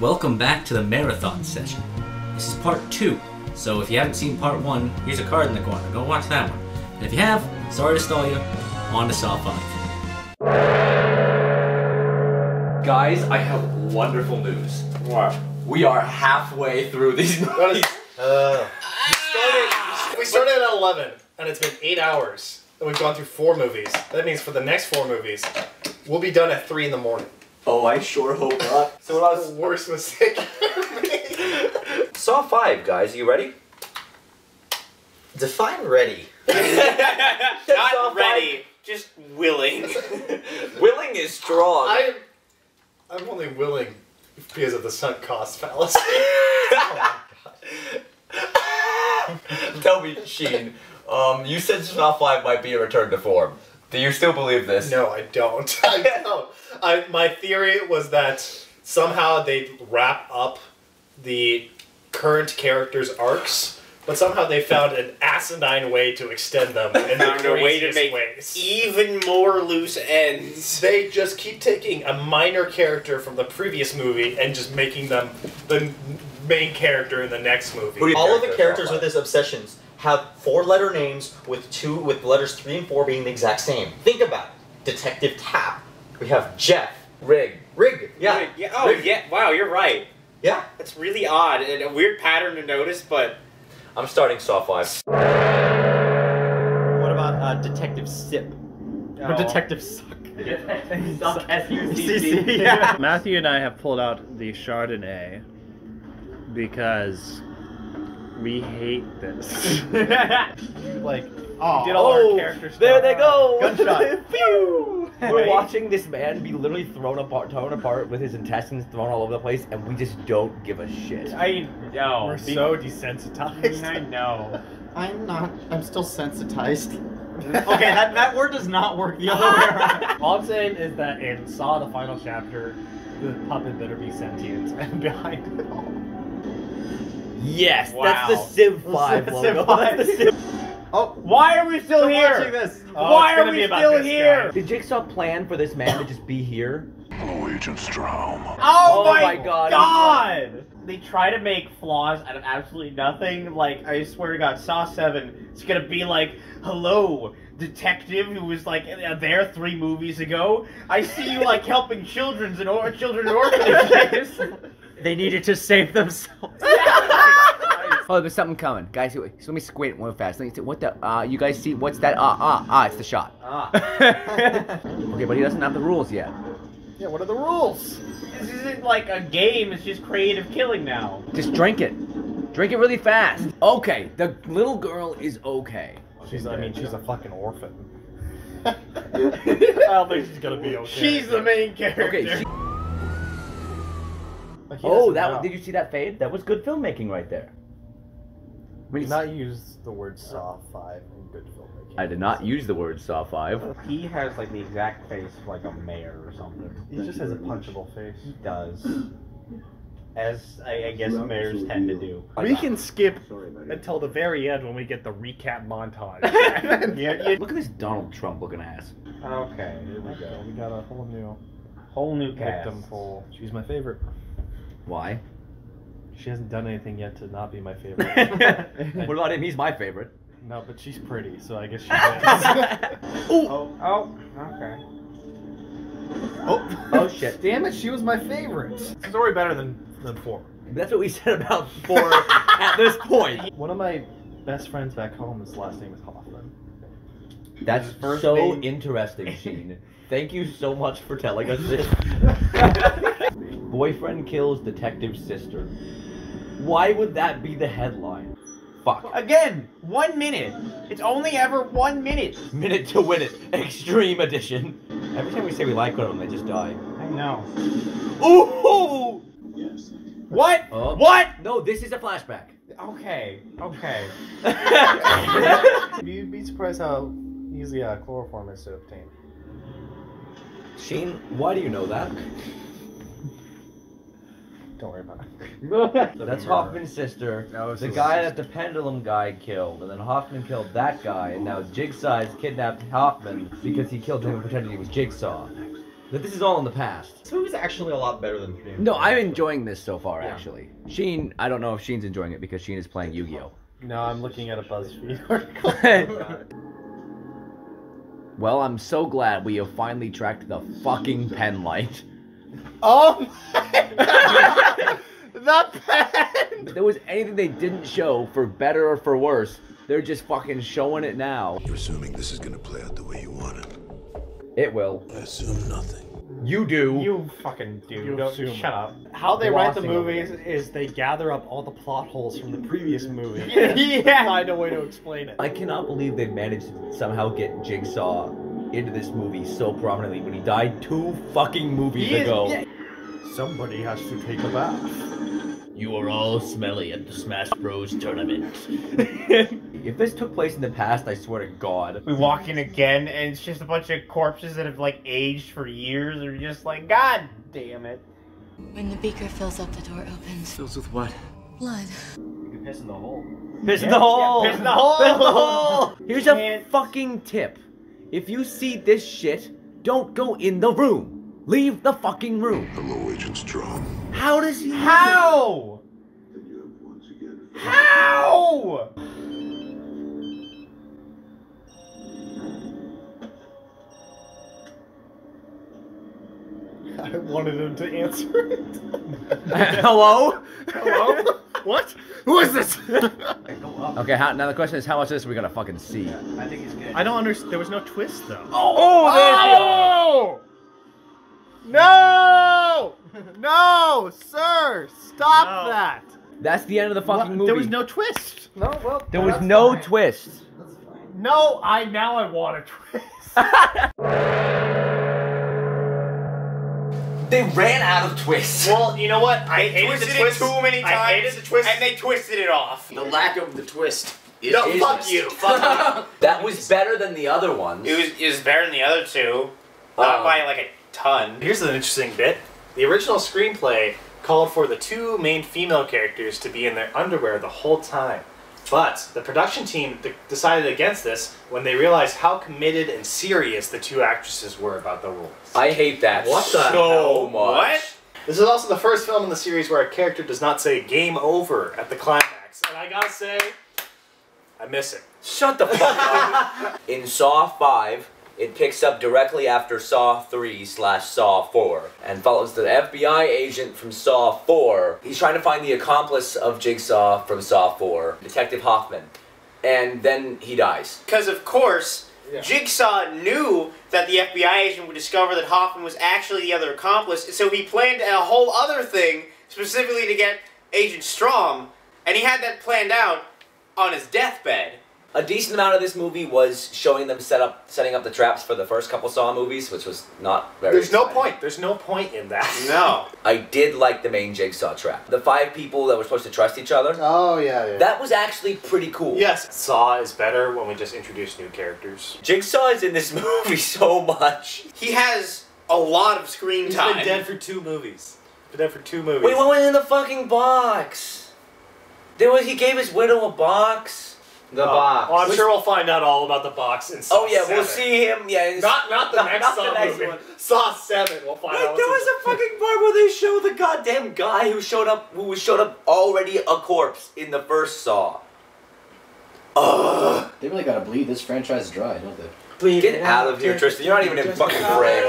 Welcome back to the marathon session. This is part 2, so if you haven't seen part 1, here's a card in the corner. Go watch that one. And if you have, sorry to stall you, on to Saw 5. Guys, I have wonderful news. What? We are halfway through these movies. We started at 11, and it's been 8 hours, and we've gone through 4 movies. That means for the next 4 movies, we'll be done at 3 in the morning. Oh, I sure hope not. So what was the worst mistake ever made? Saw 5, guys. You ready? Define ready. Not ready, just willing. Willing is strong. I'm only willing because of the sunk cost fallacy. Oh my god. Tell me, Sheen, you said Saw 5 might be a return to form. Do you still believe this? No, I don't. I don't. My theory was that somehow they'd wrap up the current characters' arcs, but somehow they found an asinine way to extend them in the Found a way to craziest make ways. even more loose ends. They just keep taking a minor character from the previous movie and just making them the main character in the next movie. All of the characters with his obsessions have 4-letter names with letters 3 and 4 being the exact same. Think about it. Detective Tap. We have Jeff. Rig. Yeah. Yeah. Oh, Rig. yeah. Wow, you're right. Yeah. That's really odd and a weird pattern to notice, but... I'm starting Saw 5. What about Detective Sip? Or Detective Suck? Suck, S-U-C-C. Yeah. Matthew and I have pulled out the Chardonnay because we hate this. Like, did all our character stuff. there they go! Gunshot. Pew! We're watching this man be literally torn apart with his intestines thrown all over the place, and we just don't give a shit. I know. We're so desensitized. I know. I'm still sensitized. Okay, that word does not work the other way around. All I'm saying is that in Saw, the final chapter, the puppet better be sentient and behind it all. Yes, Wow. that's the Civ 5 Civ logo. 5. That's the Civ. Oh, Why are we still I'm here? watching this. Why it's are gonna we be about still this here? guy. Did Jigsaw plan for this man to just be here? Oh my God. God! They try to make flaws out of absolutely nothing. Like, I swear to God, Saw 7, it's gonna be like, hello, detective who was like there 3 movies ago. I see you like helping children in orphanages. They needed to save themselves. Oh, there's something coming. Guys, so let me squint real fast. Let me see, what the, you guys see, what's that? It's the shot. Okay, but he doesn't have the rules yet. Yeah, what are the rules? This isn't like a game, it's just creative killing now. Just drink it. Drink it really fast. Okay, the little girl is okay. She's a fucking orphan. I don't think she's gonna be okay. She's the main character. Okay, did you see that fade? That was good filmmaking right there. We did not use the word Saw 5 in good filmmaking. I did not use the word Saw 5. He has like the exact face of like a mayor or something. He just has a punchable face. He does. As I guess mayors tend to do. We can skip until the very end when we get the recap montage. Yeah. Look at this Donald Trump looking ass. Okay, here we go. We got a Whole new cast. victim pool. She's my favorite. Why? She hasn't done anything yet to not be my favorite. What about him? He's my favorite. No, but she's pretty, so I guess she wins. Oh, okay. Oh shit. Damn it, she was my favorite. She's already better than 4. That's what we said about 4 at this point. One of my best friends back home, his last name is Hoffman. That's His first so name- interesting, Sheen. Thank you so much for telling us this. Boyfriend kills detective's sister. Why would that be the headline? Fuck. Again, 1 minute. It's only ever 1 minute. Minute to win it. Extreme edition. Every time we say we like one of them, they just die. I know. Ooh! What? What? No, this is a flashback. Okay. You'd be surprised how easy chloroform is to obtain. Sheen, why do you know that? Don't worry about it. So that's Hoffman's sister, the guy that the pendulum guy killed, and then Hoffman killed that guy, and now Jigsaw's kidnapped Hoffman because he killed him and pretended he was Jigsaw. That this is all in the past. This movie's actually a lot better than 3. No, I'm enjoying this so far, Yeah. actually. Sheen, I don't know if Sheen's enjoying it because Sheen is playing Yu-Gi-Oh! No, I'm looking at a BuzzFeed article. Well, I'm so glad we have finally tracked the fucking pen light. Oh my god! The pen! If there was anything they didn't show, for better or for worse, they're just fucking showing it now. You're assuming this is gonna play out the way you want it. It will. I assume nothing. You do. You fucking do. You Don't assume. shut up. How they write the Glossing over movies is they gather up all the plot holes from the previous movie. Yeah. Find a way to explain it. I cannot believe they managed to somehow get Jigsaw into this movie so prominently when he died 2 fucking movies ago. Somebody has to take a bath. You are all smelly at the Smash Bros. Tournament. If this took place in the past, I swear to God. We walk in again, and it's just a bunch of corpses that have like aged for years. They're just like, God damn it. When the beaker fills up, the door opens. Fills with what? Blood. You can piss in the hole. Piss in the hole! piss in the hole! Piss in the hole! Here's a Can't- fucking tip. If you see this shit, don't go in the room. Leave the fucking room. Hello, Agent Strong. How does he? How? How? I wanted him to answer it. Hello? Hello? What? Who is this? Okay, now the question is, how much of this are we gonna fucking see? I think he's good. I don't understand. There was no twist though. Oh, No! No, sir! Stop No. that! That's the end of the fucking movie. There was no twist. No, well, There was no twist. No, now I want a twist. They ran out of twists. Well, you know what? I hated Twisted the it twist. too many times, I hated the twist. and they twisted it off. The lack of the twist is No, fuck you. Fuck That was better than the other ones. It was better than the other two, not by like a ton. Here's an interesting bit. The original screenplay called for the 2 main female characters to be in their underwear the whole time. But the production team decided against this when they realized how committed and serious the 2 actresses were about the rules. I hate that What the so hell? much. What? This is also the first film in the series where a character does not say game over at the climax. And I gotta say, I miss it. Shut the fuck up. In Saw 5, it picks up directly after Saw 3/Saw 4 and follows the FBI agent from Saw 4. He's trying to find the accomplice of Jigsaw from Saw 4, Detective Hoffman. And then he dies. Because of course, Jigsaw knew that the FBI agent would discover that Hoffman was actually the other accomplice, so he planned a whole other thing specifically to get Agent Strom, and he had that planned out on his deathbed. A decent amount of this movie was showing them setting up the traps for the first couple Saw movies, which was not very There's no exciting. point. There's no point in that. No. I did like the main Jigsaw trap. The 5 people that were supposed to trust each other. Oh, yeah. That was actually pretty cool. Yes, Saw is better when we just introduce new characters. Jigsaw is in this movie so much. He has a lot of screen He's time. been dead for 2 movies. Been dead for 2 movies. Wait, what went in the fucking box? He gave his widow a box. The box. Well, I'm sure we'll find out all about the box in Saw Oh yeah, 7. we'll see him. Yeah, Not the next not Saw the next movie. one. Saw 7. We'll find out. There was a fucking part where they show the goddamn guy who showed up already a corpse in the first Saw. Ugh. They really gotta bleed this franchise dry, don't they? Get out of here, Tristan. You're not even in fucking frame.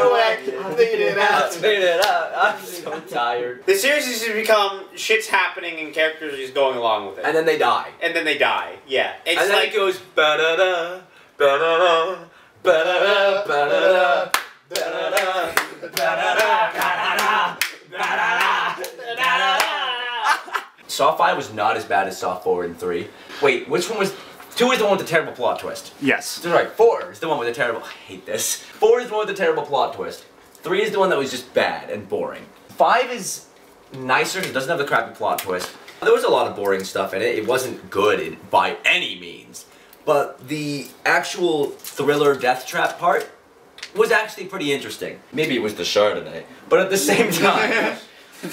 Bleed it out. Clean it up. I'm so tired. The series has become shit's happening and characters are just going along with it. And then they die. And then they die. Yeah. It's And then like it goes ba-da-da, ba-da-da, ba-da-da, ba-da-da, ba-da-da, ba-da-da, ba-da-da. Saw 5 was not as bad as Saw 4 and 3. Wait, which one was... 2 is the one with the terrible plot twist. Yes. That's right, 4 is the one with the terrible... I hate this. 4 is the one with the terrible plot twist. 3 is the one that was just bad and boring. 5 is nicer because it doesn't have the crappy plot twist. There was a lot of boring stuff in it. It wasn't good by any means. But the actual thriller death trap part was actually pretty interesting. Maybe it was the Chardonnay. But at the same time,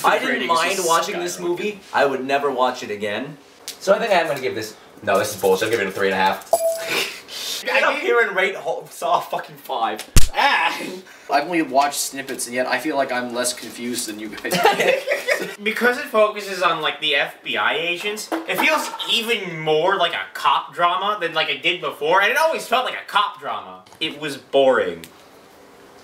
I didn't mind watching this movie. I would never watch it again. So I think I'm going to give this... No, this is bullshit. I'm giving it a 3.5. Get up here and rate Saw fucking 5. I've only watched snippets, and yet I feel like I'm less confused than you guys. Because it focuses on like the FBI agents, it feels even more like a cop drama than like it did before, and it always felt like a cop drama. It was boring,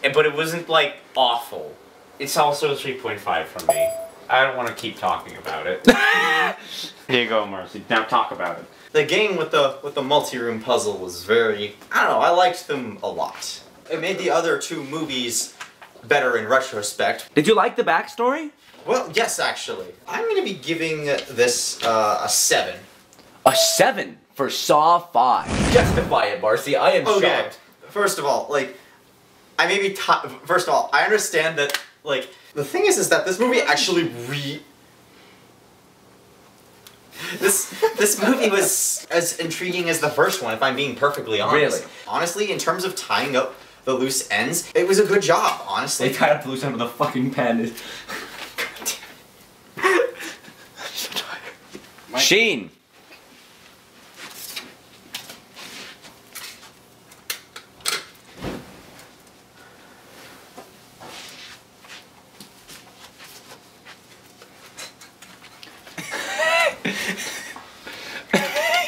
but it wasn't like awful. It's also a 3.5 from me. I don't want to keep talking about it. Here you go, Marcy. Now talk about it. The game with the multi-room puzzle was very, I don't know, I liked them a lot. It made the other two movies better in retrospect. Did you like the backstory? Well, yes, actually. I'm going to be giving this a 7. A 7 for Saw 5. Justify it, Marcy. I am shocked. First of all, like, I may be first of all, I understand that, like, the thing is that this movie actually This movie was as intriguing as the first one, if I'm being perfectly honest. Really? Honestly, in terms of tying up the loose ends, it was a good job, honestly. They tied up the loose end with a fucking pen. I'm so tired. Sheen!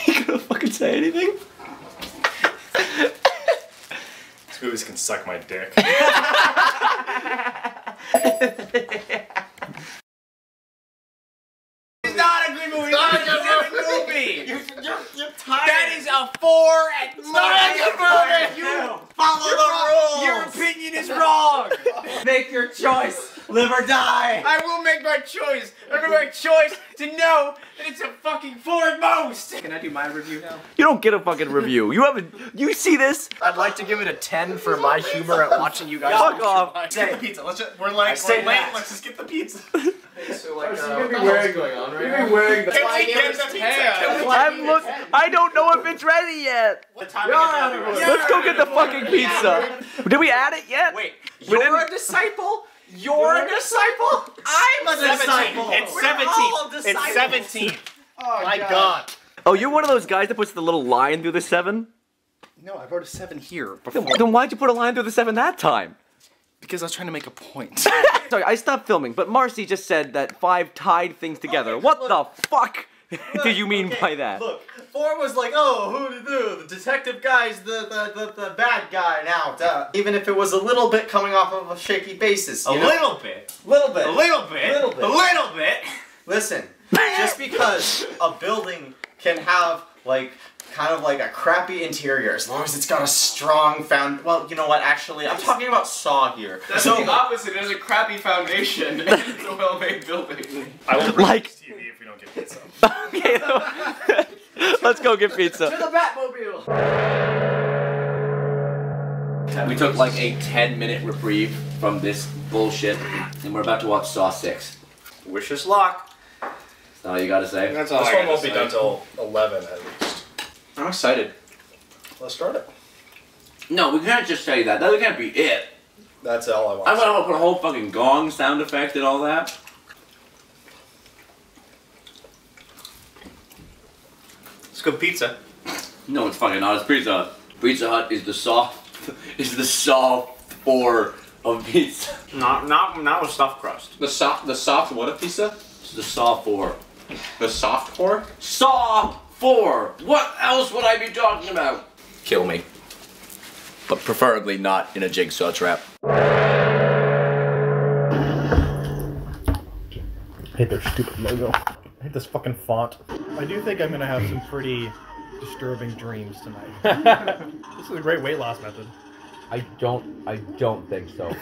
You gonna fucking say anything? These movies can suck my dick. It's not a good movie. It's not a good movie. You're tired. That is a 4 at most. You follow the rules. Your opinion is wrong. Make your choice. Live or die. I will make my choice. I'm gonna make my choice to know that it's a fucking 4 at most. Can I do my review now? You don't get a fucking review. You haven't. You see this? I'd like to give it a 10 for my humor at watching you guys. Fuck off. Let's get the pizza. We're late. Let's just get the pizza. So like, You're going on right now. wearing the I don't know if it's ready yet. Let's go get the fucking pizza. Did we add it yet? Wait, You're a disciple? You're a disciple? I'm a disciple! It's We're 17. all It's disciples. 17. Oh my god. Oh, you're one of those guys that puts the little line through the 7? No, I wrote a 7 here before. Then why'd you put a line through the 7 that time? Because I was trying to make a point. Sorry, I stopped filming, but Marcy just said that 5 tied things together. What the fuck do you mean by that? Look, 4 was like, oh, who to do? The detective guy's the bad guy now. Duh. Even if it was a little bit coming off of a shaky basis. A little bit. Little bit. A little bit. Little bit. A little bit. Listen, just because a building can have, like, kind of like a crappy interior, as long as it's got a strong well, you know what, actually, I'm talking about Saw here. That's so, the opposite. There's a crappy foundation and it's a well-made building. I will bring Like- this TV if we don't get pizza. Okay, let's go get pizza. To the Batmobile! We took like a 10-minute reprieve from this bullshit, and we're about to watch Saw 6. Wish us luck. That's all you gotta say? That's all This I one gotta won't be say. done till 11 at least. I'm excited. Let's start it. No, we can't just say that. That can't be it. That's all I want. I want to put a whole fucking gong sound effect and all that. Let's go pizza. No, it's fucking not. It's Pizza Hut. Pizza Hut is the Saw 4 of pizza. Not with stuffed crust. The soft what of pizza? It's the Saw 4. The soft core? Saw 4! What else would I be talking about? Kill me. But preferably not in a jigsaw trap. I hate their stupid logo. I hate this fucking font. I do think I'm gonna have some pretty disturbing dreams tonight. This is a great weight loss method. I don't think so.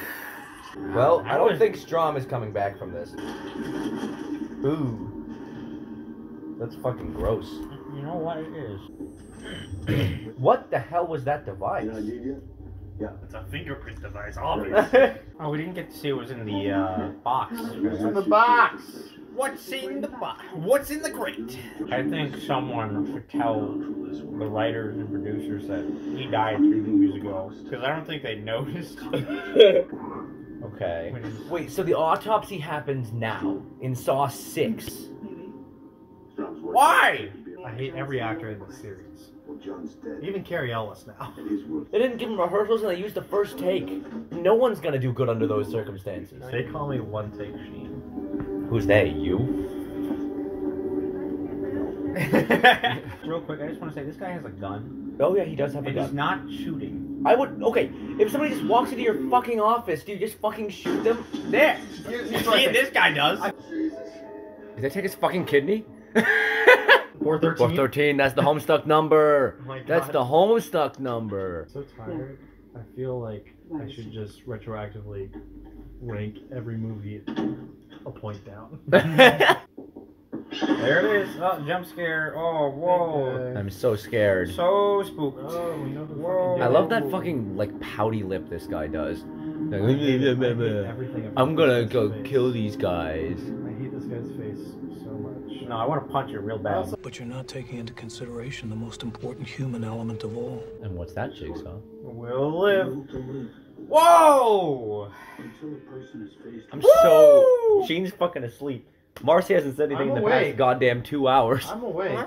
Well, I don't think Strom is coming back from this. Ooh. That's fucking gross. You know what it is? What the hell was that device? It's a fingerprint device, obviously. Oh, we didn't get to see what was in the box. What's in the box? What's in the box? What's in the crate? I think someone should tell the writers and producers that he died 3 movies ago, because I don't think they noticed. Okay. Wait, so the autopsy happens now in Saw 6. Why? I hate every actor in this series. Even Carrie Ellis now. They didn't give him rehearsals and they used the first take. No one's gonna do good under those circumstances. They call me One Take Sheen. Who's they? You? Real quick, I just want to say this guy has a gun. Oh yeah, he does have a And gun. he's not shooting. I would. Okay, if somebody just walks into your fucking office, do you just fucking shoot them? There. See, this guy does. Did they take his fucking kidney? 413. 413. That's the Homestuck number. Oh my God. That's the Homestuck number. I'm so tired. I feel like I should just retroactively rank every movie a point down. There it is. Oh, jump scare. Oh, whoa. I'm so scared. So spooked. Oh, we know who Whoa. I love that fucking like pouty lip this guy does. Like, everything I'm about gonna this go face. kill these guys. I hate this guy's face so much. No, I want to punch it real bad. But you're not taking into consideration the most important human element of all. And what's that, Jigsaw? We'll live. Whoa! I'm so. Sheen's fucking asleep. Marcy hasn't said anything I'm in the awake. past goddamn 2 hours. I'm awake.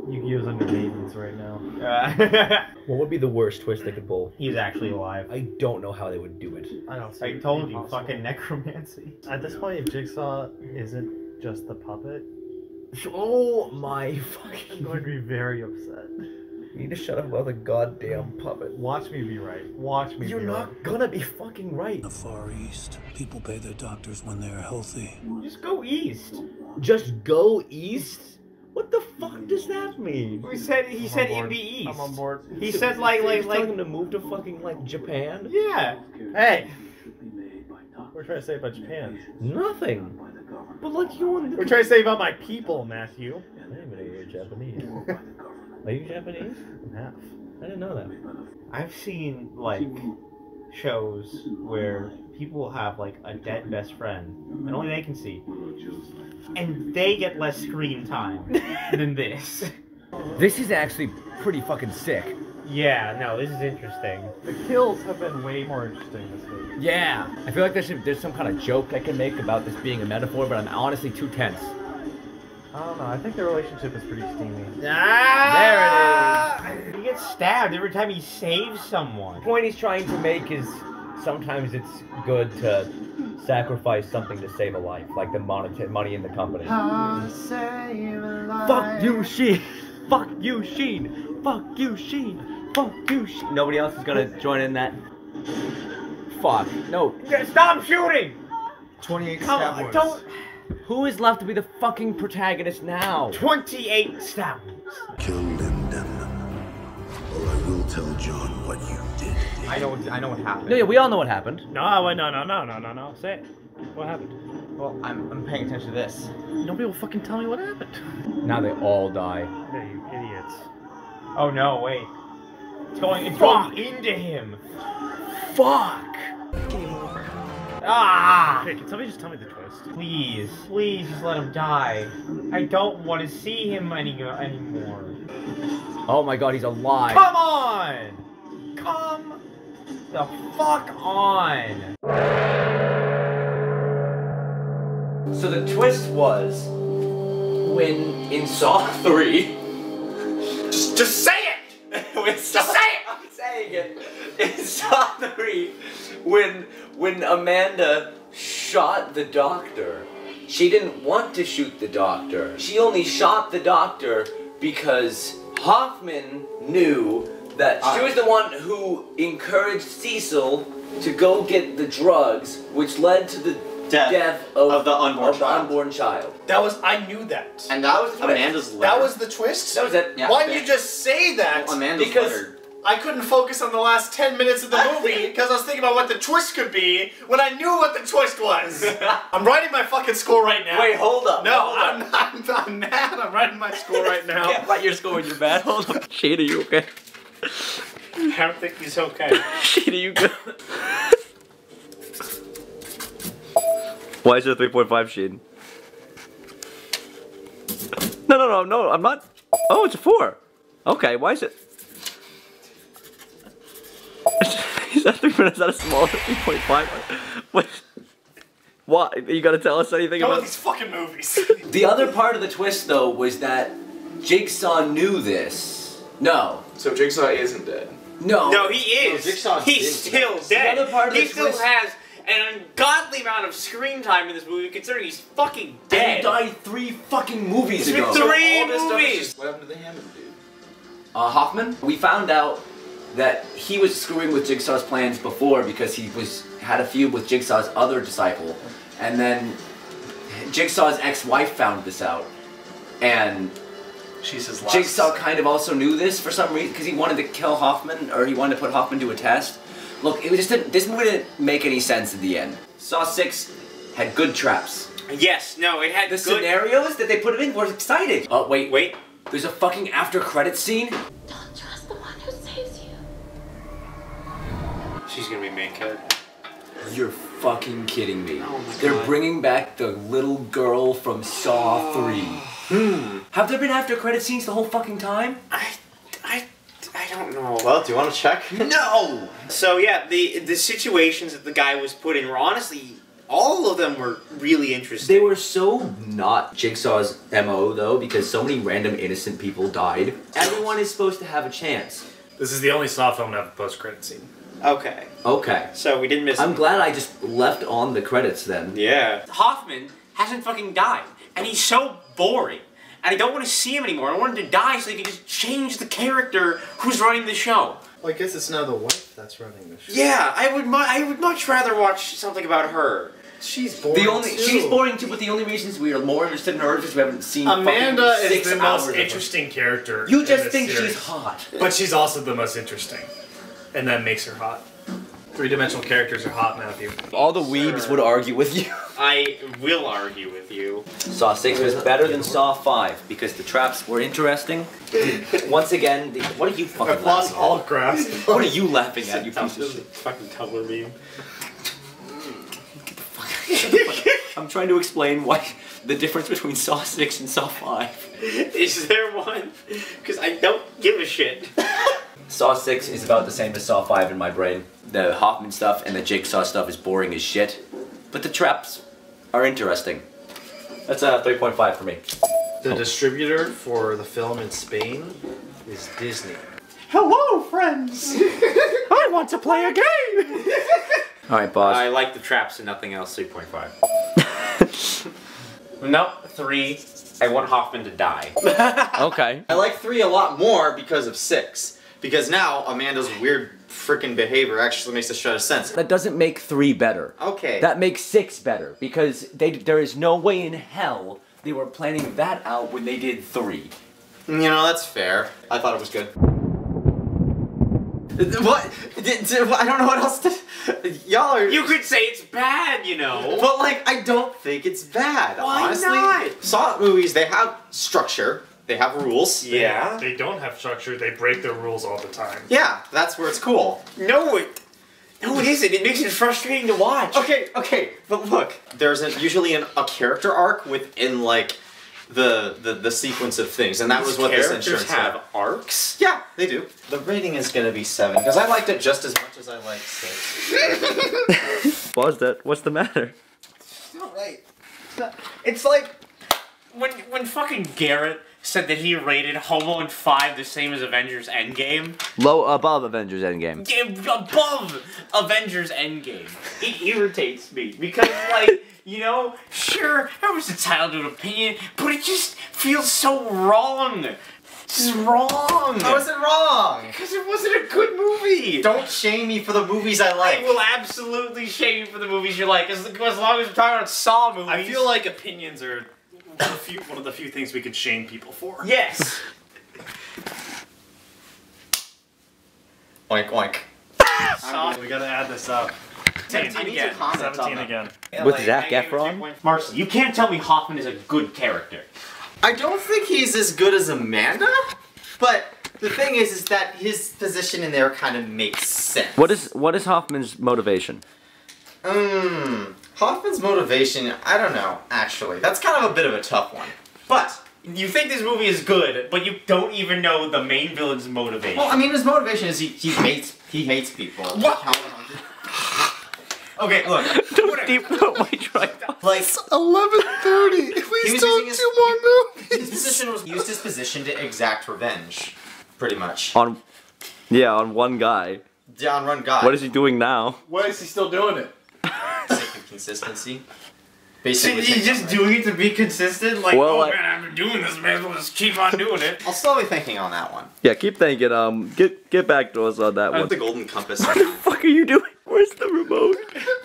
Yu-Gi-Oh's under maintenance right now. What would be the worst twist they could pull? He's actually alive. I don't know how they would do it. I don't see I it told being you, possible. fucking necromancy. At this point, if Jigsaw isn't just the puppet, Oh my I'm fucking. going to be very upset. You need to shut up about the goddamn puppet. Watch me be right. Watch me You're be not right. gonna be fucking right. In the Far East, people pay their doctors when they're healthy. Just go east. Just go east? What the fuck does that mean? He said in the east. I'm on board. He said like telling him to move to fucking like Japan? yeah. Hey! What are you trying to say about Japan? Nothing. But like you want We're trying to say about my people, Matthew. I didn't even know you were Japanese. Are you Japanese? I'm half. I didn't know that. I've seen like shows where people have like a dead best friend and only they can see, and they get less screen time than this. This is actually pretty fucking sick. Yeah, no, this is interesting. The kills have been way more interesting this week. Yeah. I feel like there's some kind of joke I can make about this being a metaphor, but I'm honestly too tense. I don't know. I think the relationship is pretty steamy. Ah! There it is. He gets stabbed every time he saves someone. The point he's trying to make is sometimes it's good to sacrifice something to save a life, like the money in the company. Fuck you, Sheen! Fuck you, Sheen! Fuck you, Sheen! Fuck you, Sheen! Nobody else is gonna join in that. Fuck. No. Stop shooting! 28 Come stab on, wounds. don't. Who is left to be the fucking protagonist now? 28 stab wounds. Kill and damn them. Or I will tell John what you did. I know what happened. No, yeah, we all know what happened. No, wait, no. Say it. What happened? Well, I'm paying attention to this. Nobody will fucking tell me what happened. Now they all die. Yeah, you idiots. Oh no, wait. It's going into him. Fuck! Ah! Okay, can somebody just tell me the twist? Please, please just let him die. I don't want to see him anymore. Oh my god, he's alive. Come on! Come the fuck on! So the twist was when in Saw 3. Just say it! Just say it! I'm saying it. In Saw 3, when Amanda shot the doctor, she didn't want to shoot the doctor. She only shot the doctor because Hoffman knew that she was the one who encouraged Cecil to go get the drugs, which led to the death of the unborn child. That was, I knew that. And that was was the twist. Amanda's letter. That was the twist? That was it. Yeah. Why didn't you just say that? Well, Amanda's because letter. I couldn't focus on the last 10 minutes of the movie because I was thinking about what the twist could be when I knew what the twist was. I'm writing my fucking score right now. Wait, hold up. No, I'm not. I'm mad. I'm writing my score right now. Can't write your score when you're mad. Hold up. Shane, are you okay? I don't think he's okay. Shane, are you good? Why is it a 3.5, Shane? No, I'm not. Oh, it's a 4. Okay, why is it? Is that 3? Is that a smaller 3.5? What? What? You gotta tell us anything Come about on, these fucking movies. The other part of the twist, though, was that Jigsaw knew this, No. So Jigsaw isn't dead. No. No, he is. No, Jigsaw He's is still The dead. other part of He the still twist- has an ungodly amount of screen time in this movie, considering he's fucking And dead. he died 3 fucking movies It's been ago. 3 all this stuff is movies. just- What happened to the Hammond dude? Hoffman, we found out that he was screwing with Jigsaw's plans before because he had a feud with Jigsaw's other disciple, and then Jigsaw's ex-wife found this out, and She's his last. Jigsaw kind of also knew this for some reason because he wanted to kill Hoffman, or he wanted to put Hoffman to a test. Look, it was just this movie didn't make any sense in the end. Saw 6 had good traps. Yes, no, it had The good... scenarios that they put him in were exciting. Oh wait, Wait. there's a fucking after-credits scene. Don't trust the one who saves you. She's gonna be main character. You're fucking kidding me. Oh my They're God. bringing back the little girl from Saw 3. Have there been after-credit scenes the whole fucking time? I don't know. Well, do you want to check? No! So yeah, the situations that the guy was put in were honestly, all of them were really interesting. They were so not Jigsaw's MO though, because so many random innocent people died. Everyone is supposed to have a chance. This is the only Saw film to have a post-credit scene. Okay. Okay. So we didn't miss I'm glad I just left on the credits then. Yeah. Hoffman hasn't fucking died, and he's so boring. And I don't want to see him anymore. I want him to die so they can just change the character who's running the show. Well, I guess it's now the wife that's running the show. Yeah, I would much rather watch something about her. She's boring She's boring too, but the only reasons we are more interested in her is because we haven't seen Amanda fucking is 6 the hours most of her. interesting character. You in just this think series. she's hot. But she's also the most interesting. And that makes her hot. Three-dimensional characters are hot, Matthew. All the weebs would argue with you. I will argue with you. Saw 6 was better than Saw 5 because the traps were interesting. Once again, what are you fucking Applause laughing all at? grass. What are you laughing at, you piece of shit? Fucking Tumblr meme. I'm trying to explain why the difference between Saw 6 and Saw 5. Is there one? Because I don't give a shit. Saw 6 is about the same as Saw 5 in my brain. The Hoffman stuff and the Jigsaw stuff is boring as shit. But the traps are interesting. That's a 3.5 for me. The distributor for the film in Spain is Disney. Hello, friends! I want to play a game! Alright, boss. I like the traps and nothing else, 3.5. No, 3. I want Hoffman to die. Okay. I like 3 a lot more because of 6. Because now Amanda's weird freaking behavior actually makes a shred of sense. That doesn't make 3 better. Okay. That makes 6 better because there is no way in hell they were planning that out when they did 3. You know, that's fair. I thought it was good. What? I don't know what else to... Y'all are... You could say it's bad, you know. But, like, I don't think it's bad. Why Honestly, not? Saw movies, they have structure. They have rules. Yeah. They don't have structure, they break their rules all the time. Yeah, that's where it's cool. No, it isn't. It makes it frustrating to watch. Okay, but look, there's usually a character arc within, like, the sequence of things, and that was what this Characters insurance have arcs? Yeah, they do. The rating is gonna be 7, because I liked it just as much as I liked 6. Pause that. What's the matter? It's not right. It's like when fucking Garrett said that he rated Home Alone 5 the same as Avengers Endgame. Above Avengers Endgame. Yeah, above Avengers Endgame. It irritates me because, like, you know, sure, I was entitled to an opinion, but it just feels so wrong. It's wrong. How is it wrong? Because it wasn't a good movie. Don't shame me for the movies I like. I will absolutely shame you for the movies you like, as long as we're talking about Saw movies. I feel like opinions are one of the few things we can shame people for. Yes. Oink oink. We gotta add this up. 17 again. 17 again. With Zac Efron? Marcy, you can't tell me Hoffman is a good character. I don't think he's as good as Amanda, but the thing is that his position in there kind of makes sense. What is Hoffman's motivation? Hoffman's motivation, I don't know, actually. That's kind of a bit of a tough one. But You think this movie is good, but you don't even know the main villain's motivation. well, I mean, his motivation is he hates people. What? Okay, look. Don't deep throat my tripod. Like 11:30. We He was still using have 2 more movies. his position was used his position to exact revenge. Pretty much. On one guy. Yeah, on one guy. What is he doing now? Why is he still doing it? Sake of consistency. So Basically, he's just doing it to be consistent? Like, Well, oh man, I've been doing this, man, we'll just keep on doing it. I'll still be thinking on that one. Yeah, keep thinking. Get back to us on that one. The golden compass. What the fuck are you doing? Where's the remote?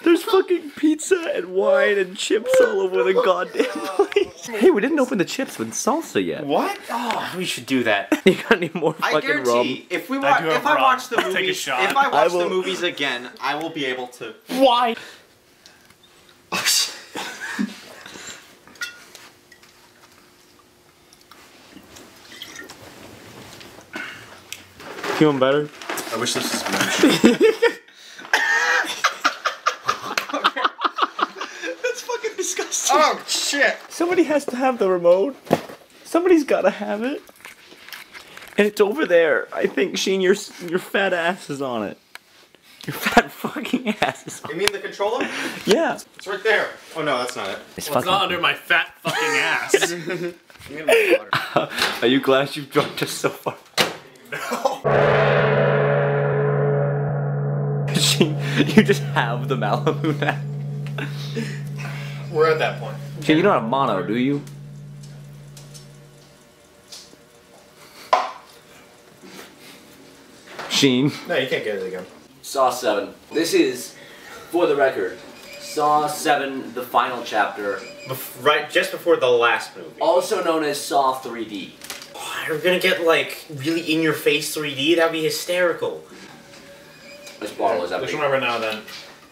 There's fucking pizza and wine and chips all over the goddamn place. Hey, we didn't open the chips with salsa yet. What? Oh, we should do that. You got any more I fucking rum? guarantee, if I watch the movies, Take a shot. if I watch the movies again, I will be able to. Why? Feeling better? I wish this was That's fucking disgusting. Oh, shit. Somebody has to have the remote. Somebody's gotta have it. And it's over there. I think, Sheen, your fat ass is on it. Your fat fucking ass is on it. You mean the controller? Yeah. It's right there. Oh no, that's not it. It's Well, it's not under my fat fucking ass. Are you glad you've dropped us so far? Sheen, you just have the Malibu now. We're at that point. Sheen, you don't have mono, do you? Sheen. No, you can't get it again. Saw 7. This is, for the record, Saw 7, the final chapter. Right, just before the last movie. Also known as Saw 3D. Oh, we're gonna get, like, really in-your-face 3D? That'd be hysterical. This bottle is empty. Just remember now then,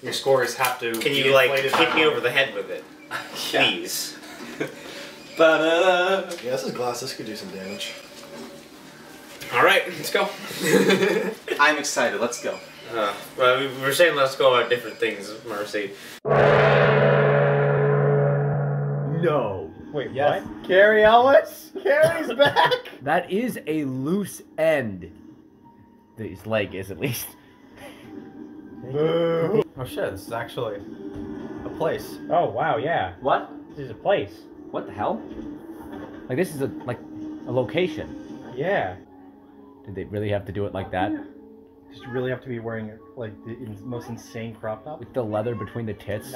your scores have to Can be you, like, inflated hit by me one. over the head with it? Please. Yeah, this is glass. This could do some damage. Alright, let's go. I'm excited. Let's go. Well, we were saying let's go about different things, Mercy. No. Wait, yes. What? Carrie Ellis? Carrie's back! That is a loose end. His leg is, at least. Boo. Oh shit, this is actually a place. Oh wow, yeah. What? This is a place. What the hell? Like, this is a location. Yeah. Did they really have to do it like that? Did you really have to be wearing like the most insane crop top? With the leather between the tits.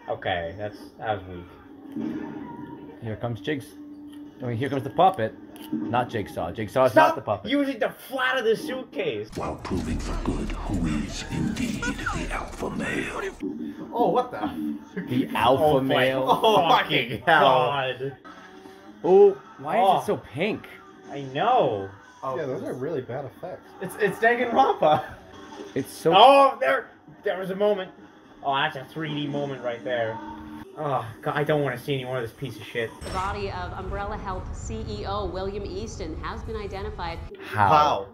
Okay, that was weak. Here comes here comes the puppet. Not Jigsaw. Jigsaw is not the puppet. Using the flat of the suitcase. While proving for good who is indeed the alpha male. Oh, what the? The alpha male. Oh, fucking God. Oh, why is it so pink? I know. Oh, yeah, those are really bad effects. It's Danganronpa. It's so. Oh, there was a moment. Oh, that's a 3D moment right there. Oh, God, I don't want to see any more of this piece of shit. The body of Umbrella Health CEO William Easton has been identified. How?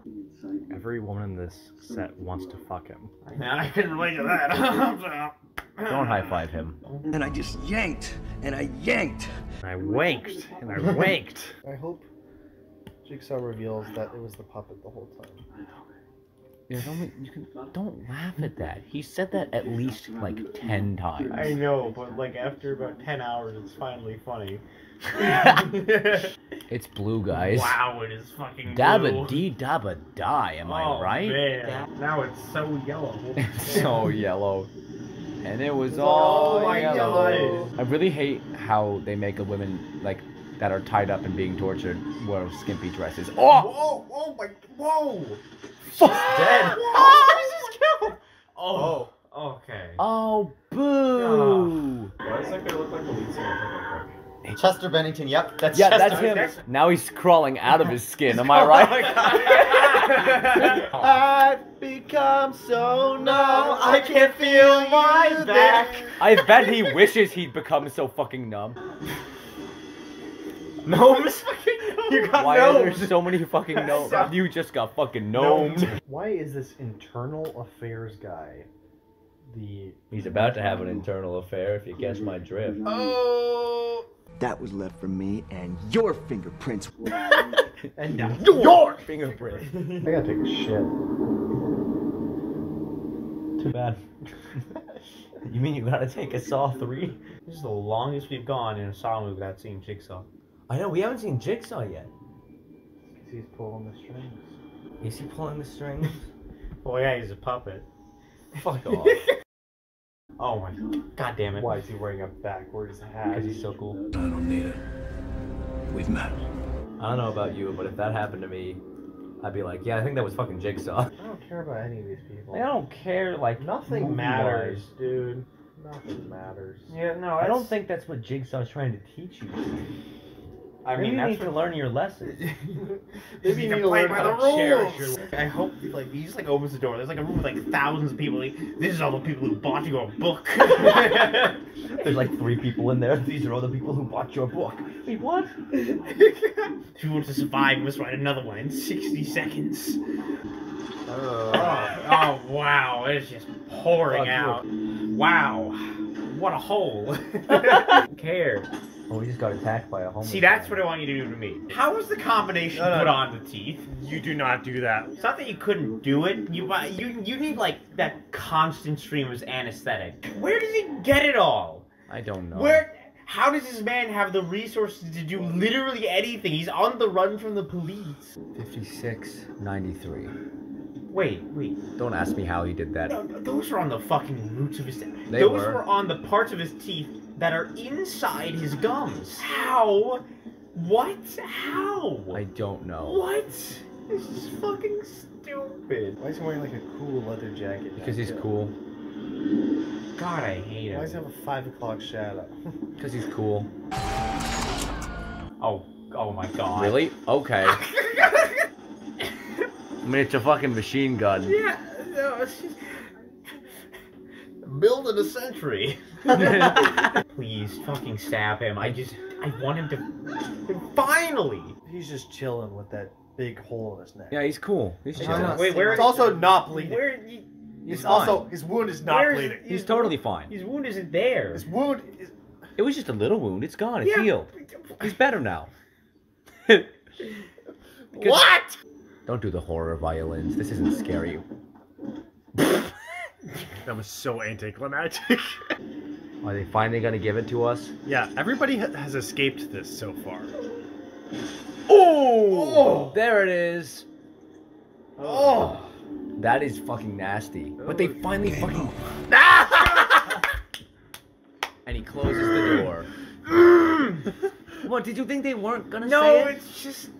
Every woman in this set wants to fuck him. Man, I can relate to that. Don't high five him. And I just yanked, and I yanked. I wanked, and I wanked. I hope Jigsaw reveals that it was the puppet the whole time. Don't laugh at that. He said that at least like 10 times. I know, but like after about 10 hours, it's finally funny. It's blue, guys. Wow, it is fucking Dabba blue. dee dabba die, am I right? Man. Now it's so yellow. It's so yellow. And it was all yellow. I really hate how they make a women like that are tied up and being tortured wear skimpy dresses. Oh! Whoa! Oh my! Whoa! She's dead. Oh, she's killed. Oh. Okay. Oh, boo! Why does that guy look like the lead singer? Chester Bennington. Yep, that's Yeah, Chester. that's him. Now he's crawling out of his skin. Am I right? I've become so numb, I can't feel my back. I bet he wishes he'd become so fucking numb. Gnomes? You got Why are gnomes. there so many fucking gnomes? You just got fucking gnomed. Why is this internal affairs guy He's about to have an internal affair, if you catch my drift. Oh! That was left for me and your fingerprints. And now your fingerprint. I gotta take a shit. Too bad. You mean you gotta take a Saw 3? This is the longest we've gone in a Saw movie without seeing Jigsaw. I know, we haven't seen Jigsaw yet. He's pulling the strings. Is he pulling the strings? Oh yeah, he's a puppet. Fuck off. Oh my god damn it. Why is he wearing a backwards hat? Because he's so cool. I don't need it. We've met. I don't know about you, but if that happened to me, I'd be like, yeah, I think that was fucking Jigsaw. I don't care about any of these people. I don't care, like, Nothing matters, dude. Nothing matters. Yeah, no, I don't think that's what Jigsaw's trying to teach you. I Maybe mean, you that's need to learn your lessons. Maybe you need to play learn by how the to rules. cherish your life. I hope like he just like opens the door. There's like a room with like thousands of people. Like, this is all the people who bought your book. There's like 3 people in there. These are all the people who bought your book. Wait, what? If you want to survive, you must write another one in 60 seconds. Oh wow, it's just pouring out. Wow, what a hole. Don't care. Oh, we just got attacked by a homeless. See, that's what I want you to do to me. How was the combination put on the teeth? You do not do that. It's not that you couldn't do it. You need like that constant stream of anesthetic. Where does he get it all? I don't know. How does this man have the resources to do literally anything? He's on the run from the police. 5693. Wait. Don't ask me how he did that. No, those are on the fucking roots of his... They those were. were on the parts of his teeth that are inside his gums. How? What? How? I don't know. What? This is fucking stupid. Why is he wearing like a cool leather jacket? Because he's cool. God, I hate Why does he him. have a 5 o'clock shadow? Because he's cool. Oh my god. Really? Okay. I mean, it's a fucking machine gun. Yeah, no, it's just... Build in a century. Please, fucking stab him. I want him to... Finally! He's just chilling with that big hole in his neck. Yeah, he's cool. He's chilling. Wait, where... It's also not bleeding. He's also his wound is not bleeding. He's totally fine. His wound isn't there. His wound is... It was just a little wound. It's gone. It's Yeah. healed. He's better now. What? Don't do the horror violins. This isn't scary. That was so anticlimactic. Are they finally gonna give it to us? Yeah, everybody has escaped this so far. Oh! There it is. Oh! That is fucking nasty. But they finally fucking... And he closes the door. What, did you think they weren't gonna say it? No, it's just...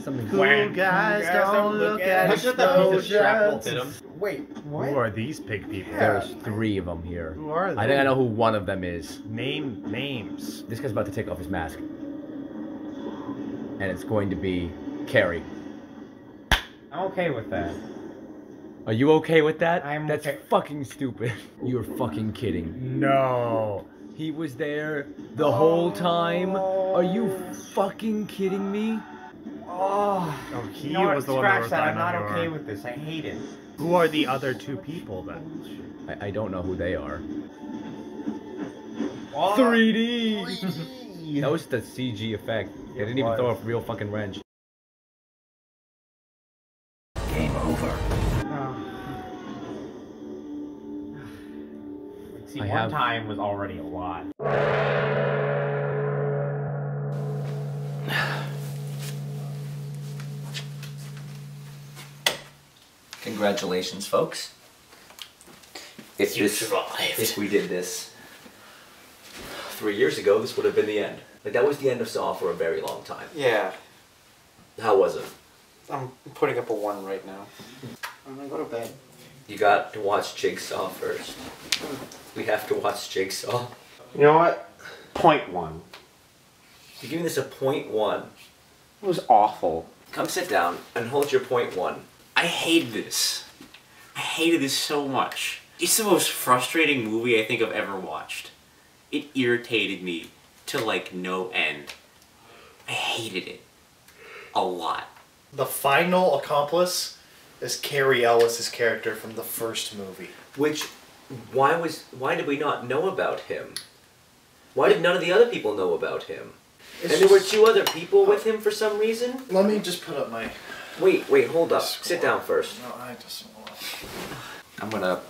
Something Cool guys don't look at explosions. Wait, what? Who are these pig people? There's 3 of them here. Who are they? I think I know who one of them is. Name names. This guy's about to take off his mask. And it's going to be Carrie. I'm okay with that. Are you okay with that? I'm That's okay. fucking stupid. You're fucking kidding. No. He was there the whole time? Are you fucking kidding me? Oh, he You know what? was the one that Scratch was that. I'm dying on not your okay arm. with this. I hate it. Who are the other 2 people then? I don't know who they are. 3D! That was the CG effect. They didn't even throw a real fucking wrench. Game over. See, I one have- time was already a lot. Congratulations, folks. If we did this 3 years ago, this would have been the end. Like, that was the end of Saw for a very long time. Yeah, How was it? I'm putting up a 1 right now. I'm gonna go to bed. You got to watch Jigsaw first. We have to watch Jigsaw. You know what? 0.1. You're giving this a 0.1. It was awful. Come sit down and hold your 0.1. I hated this. I hated this so much. It's the most frustrating movie I think I've ever watched. It irritated me to like no end. I hated it. A lot. The final accomplice is Cary Elwes' character from the first movie. Which, why did we not know about him? Why did none of the other people know about him? And there were 2 other people with him for some reason? Let me just put up my... Wait, hold up. Sit down first. No, I just want... I'm gonna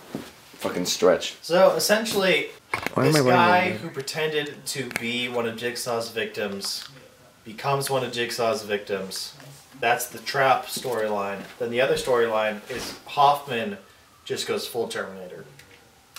fucking stretch. So, essentially, Why am this I running guy over? who pretended to be one of Jigsaw's victims becomes one of Jigsaw's victims. That's the trap storyline. Then the other storyline is Hoffman just goes full Terminator.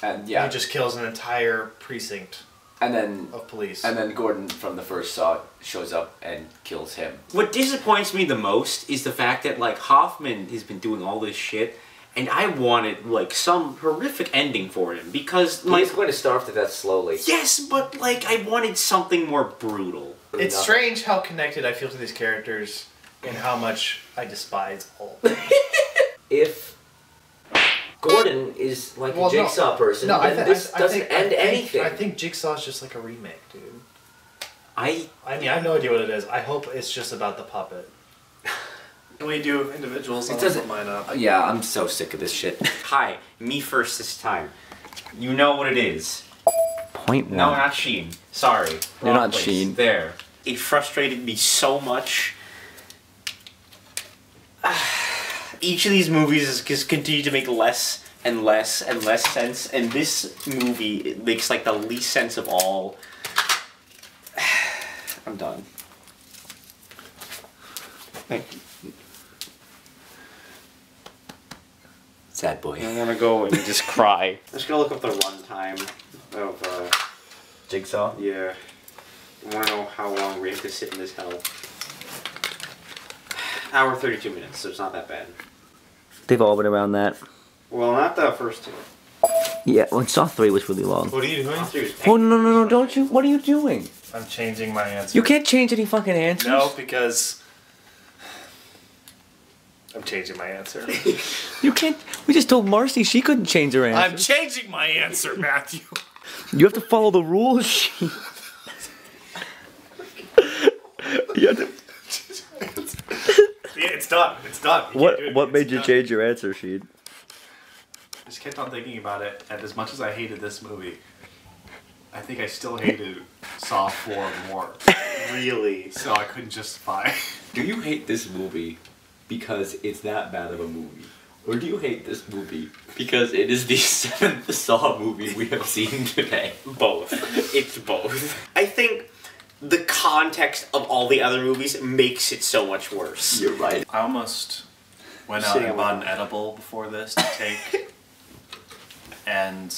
And yeah, he just kills an entire precinct. And then of police. And then Gordon from the first Saw shows up and kills him. What disappoints me the most is the fact that like Hoffman has been doing all this shit, and I wanted like some horrific ending for him because he's going to starve to death slowly. Yes, but like I wanted something more brutal. It's strange how connected I feel to these characters and how much I despise all. If Gordon is like a Jigsaw person, then this doesn't end anything. I think Jigsaw's just like a remake, dude. I mean, I have no idea what it is. I hope it's just about the puppet. Can we do individuals? It doesn't. Mine up. Yeah, I'm so sick of this shit. Hi, me first this time. You know what it is. Point one. No, not Sheen. Sorry. You're Wrong not place. Sheen. There. It frustrated me so much. Each of these movies has just continued to make less and less and less sense, and this movie it makes like the least sense of all. I'm done. Thank you. Sad boy. I'm gonna go and just cry. Let's go look up the runtime of Jigsaw. Yeah. I want to know how long we have to sit in this hell. Hour 32 minutes, so it's not that bad. They've all been around that. Well, not the first two. Yeah, well, Saw 3 was really long. What are you doing? Oh, no, don't you? What are you doing? I'm changing my answer. You can't change any fucking answers. No, because I'm changing my answer. You can't. We just told Marcy she couldn't change her answer. I'm changing my answer, Matthew. You have to follow the rules. She. You have to... Yeah, it's done. It's done. What made you change your answer, Sheed? I just kept on thinking about it, and as much as I hated this movie, I think I still hated Saw 4 more. Really? So I couldn't justify. Do you hate this movie because it's that bad of a movie? Or do you hate this movie because it is the 7th Saw movie we have seen today? Both. It's both. I think the context of all the other movies makes it so much worse. You're right. I almost went out and bought an edible before this to take, and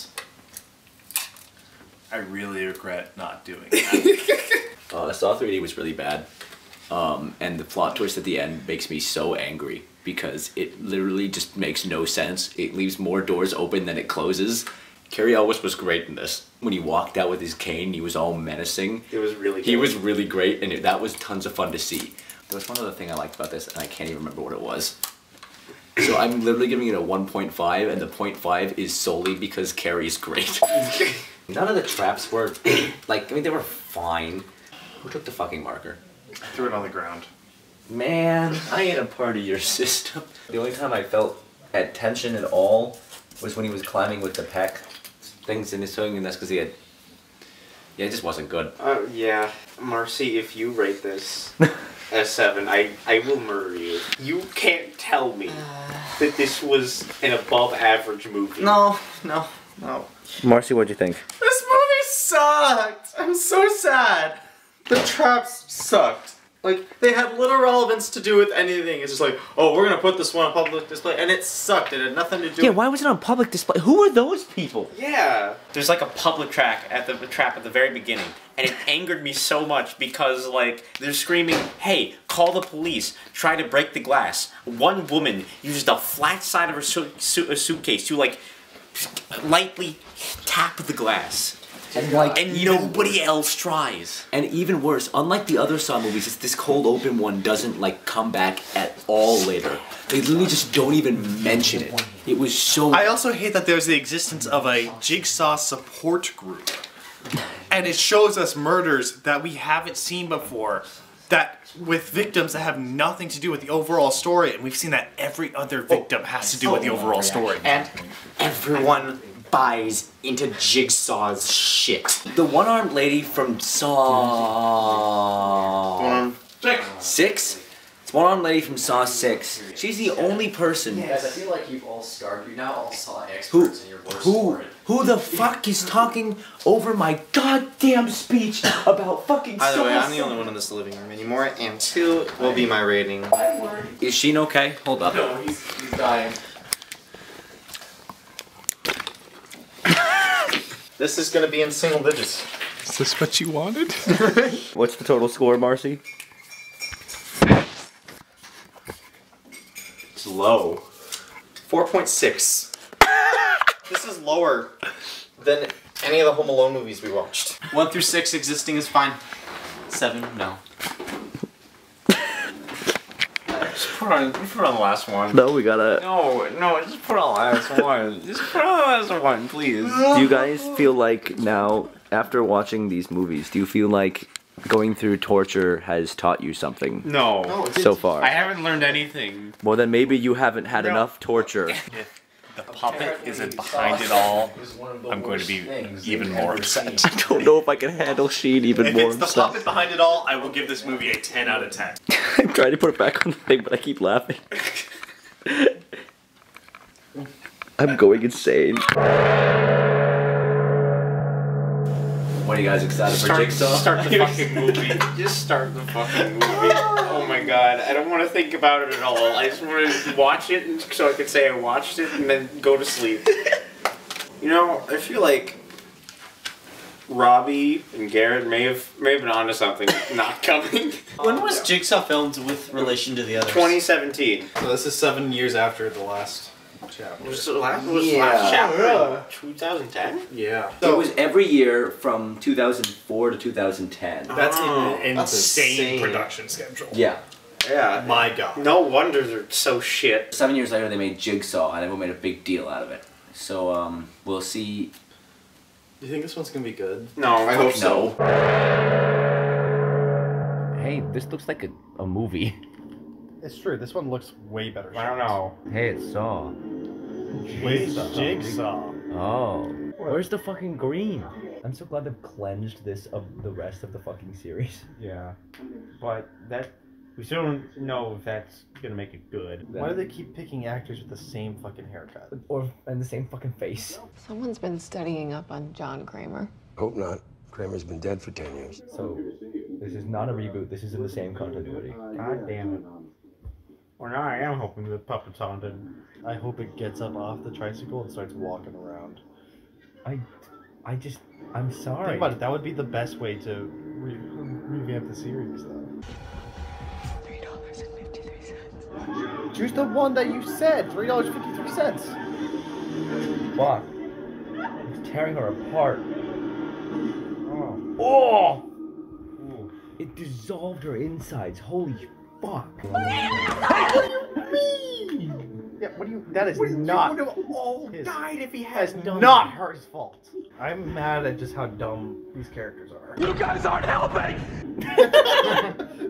I really regret not doing that. Saw 3D was really bad, and the plot twist at the end makes me so angry because it literally just makes no sense. It leaves more doors open than it closes. Cary Elwes was great in this. When he walked out with his cane, he was all menacing. It was really good. He was really great, and that was tons of fun to see. There was one other thing I liked about this, and I can't even remember what it was. So I'm literally giving it a 1.5, and the 0.5 is solely because Cary's great. None of the traps were, like, I mean, they were fine. Who took the fucking marker? I threw it on the ground. Man, I ain't a part of your system. The only time I felt at tension at all was when he was climbing with the pack things in his swing, and that's because he had... Yeah, it just wasn't good. Yeah. Marcy, if you rate this a 7, I will murder you. You can't tell me that this was an above average movie. No. Marcy, what'd you think? This movie sucked! I'm so sad. The traps sucked. Like, they had little relevance to do with anything. It's just like, oh, we're gonna put this one on public display, and it sucked. It had nothing to do Yeah, with... why was it on public display? Who are those people? Yeah. There's like a public trap at the very beginning, and it angered me so much because like they're screaming, "Hey, call the police! Try to break the glass." One woman used the flat side of her suitcase to like lightly tap the glass. And nobody else tries. And even worse, unlike the other Saw movies, this cold open one doesn't like come back at all later. They literally just don't even mention it. It was so... I also hate that there's the existence of a Jigsaw support group. And it shows us murders that we haven't seen before, that with victims that have nothing to do with the overall story, and we've seen that every other victim has to do with the overall story. And everyone buys into Jigsaw's shit. The one-armed lady from Saw... 6? It's One-armed lady from Saw 6. She's the only person. Guys, I feel like you've all started. You're now all Saw experts and you're worse for it. Who the fuck is talking over my goddamn speech about fucking By the way, I'm Saw the only one in this living room anymore, and 2 will be my rating. Is Sheen okay? Hold up. No, he's dying. This is gonna be in single digits. Is this what you wanted? What's the total score, Marcy? It's low. 4.6. This is lower than any of the Home Alone movies we watched. 1 through 6 existing is fine. 7, no. Just put on the last one. No, we gotta... No, just put on the last one. Just put on the last one, please. Do you guys feel like now, after watching these movies, do you feel like going through torture has taught you something? No. So far. I haven't learned anything. Well, then maybe you haven't had enough torture. If the puppet isn't behind it all, I'm going to be even more upset. I don't know if I can handle Sheen even more If it's the puppet behind it all, I will give this movie a 10 out of 10. I'm trying to put it back on the thing, but I keep laughing. I'm going insane. What are you guys excited for Jigsaw? Start the fucking movie. Just start the fucking movie. Oh my god, I don't want to think about it at all. I just want to watch it so I can say I watched it and then go to sleep. You know, I feel like Robbie and Garrett may have been onto something not coming. When was Jigsaw filmed with relation to the others? 2017. So this is 7 years after the last chapter. Was the last chapter in 2010? Yeah. It was every year from 2004 to 2010. That's an insane insane. production schedule. Yeah. Yeah. My god. No wonder they're so shit. 7 years later, they made Jigsaw, and everyone made a big deal out of it. So, we'll see. Do you think this one's gonna be good? No, I hope so. Hey, this looks like a movie. It's true. This one looks way better. I don't know. Hey, it's Saw. Wait, Jigsaw. Oh. Where's the fucking green? I'm so glad they've cleansed this of the rest of the fucking series. Yeah. But we still don't know if that's gonna make it good. Why do they keep picking actors with the same fucking haircut? Or and the same fucking face. Someone's been studying up on John Kramer. Hope not. Kramer's been dead for 10 years. So, this is not a reboot, this is in the same continuity. God damn it. Or now I am hoping the puppet's haunted. I hope it gets up off the tricycle and starts walking around. I'm sorry. Think about it, that would be the best way to revamp the series, though. $3.53. Choose the one that you said, $3.53. Fuck. It's tearing her apart. Oh! Ooh. It dissolved her insides. Holy fuck. What do you mean? Yeah, what do you... That is not... He would have all died if he That's had done not her fault. I'm mad at just how dumb these characters are. You guys aren't helping!